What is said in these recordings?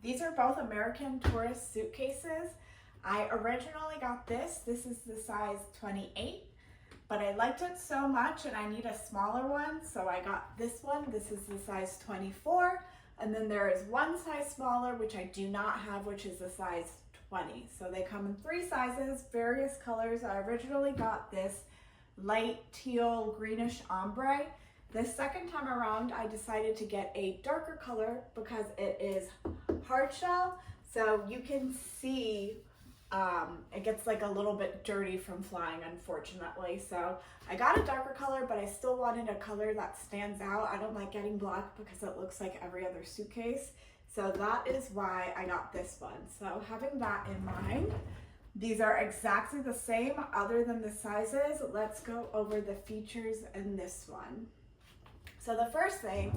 These are both American Tourist Suitcases. I originally got this. This is the size 28, but I liked it so much and I need a smaller one, so I got this one. This is the size 24, and then there is one size smaller, which I do not have, which is the size 20. So they come in 3 sizes, various colors. I originally got this light teal greenish ombre. The second time around, I decided to get a darker color because it is hard shell, so you can see it gets like a little bit dirty from flying, unfortunately. So I got a darker color, but I still wanted a color that stands out. I don't like getting black because it looks like every other suitcase. So that is why I got this one. So having that in mind, these are exactly the same other than the sizes. Let's go over the features in this one. So the first thing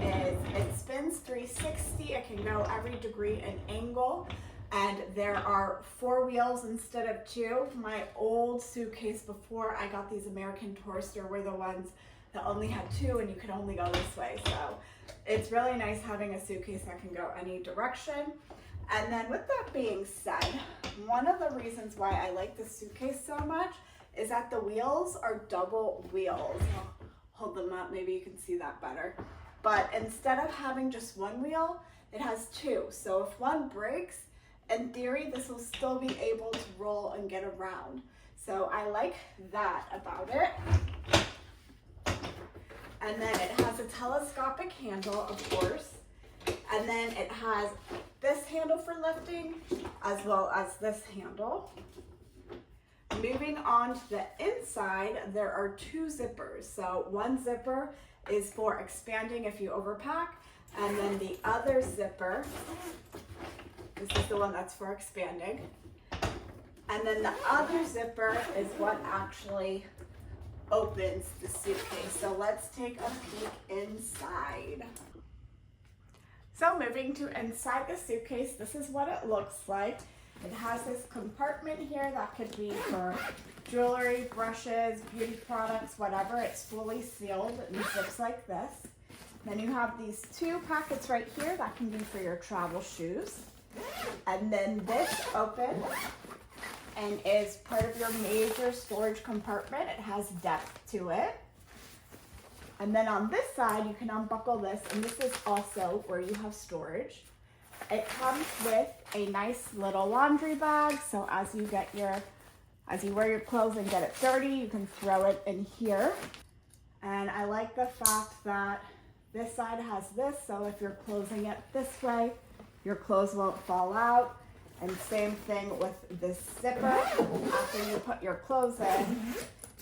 is it spins 360. It can go every degree and angle, and there are 4 wheels instead of 2. My old suitcase before I got these American Tourister were the ones that only had 2 and you could only go this way. So it's really nice having a suitcase that can go any direction. And then with that being said, one of the reasons why I like this suitcase so much is that the wheels are double wheels. Hold them up, maybe you can see that better. But instead of having just one wheel, it has 2. So if one breaks, in theory, this will still be able to roll and get around. So I like that about it. And then it has a telescopic handle, of course. And then it has this handle for lifting as well as this handle. Moving on to the inside, there are 2 zippers. So one zipper is for expanding if you overpack, and then the other zipper, this is the one that's for expanding. And then the other zipper is what actually opens the suitcase. So let's take a peek inside. So moving to inside the suitcase, this is what it looks like. It has this compartment here that could be for jewelry, brushes, beauty products, whatever. It's fully sealed and zips like this. Then you have these 2 pockets right here that can be for your travel shoes. And then this opens and is part of your major storage compartment. It has depth to it. And then on this side, you can unbuckle this, and this is also where you have storage. It comes with a nice little laundry bag, so as you wear your clothes and get it dirty, you can throw it in here. And I like the fact that this side has this, so if you're closing it this way, your clothes won't fall out. And same thing with this zipper. After you put your clothes in,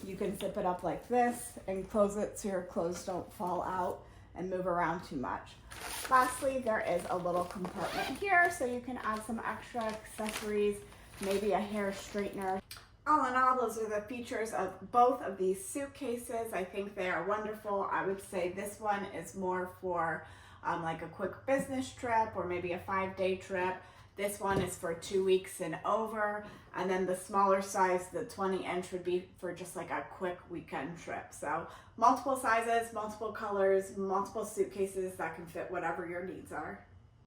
you can zip it up like this and close it so your clothes don't fall out and move around too much. Lastly, there is a little compartment here so you can add some extra accessories, maybe a hair straightener. All in all, those are the features of both of these suitcases. I think they are wonderful. I would say this one is more for like a quick business trip or maybe a 5-day trip. This one is for 2 weeks and over. And then the smaller size, the 20-inch, would be for just like a quick weekend trip. So multiple sizes, multiple colors, multiple suitcases that can fit whatever your needs are.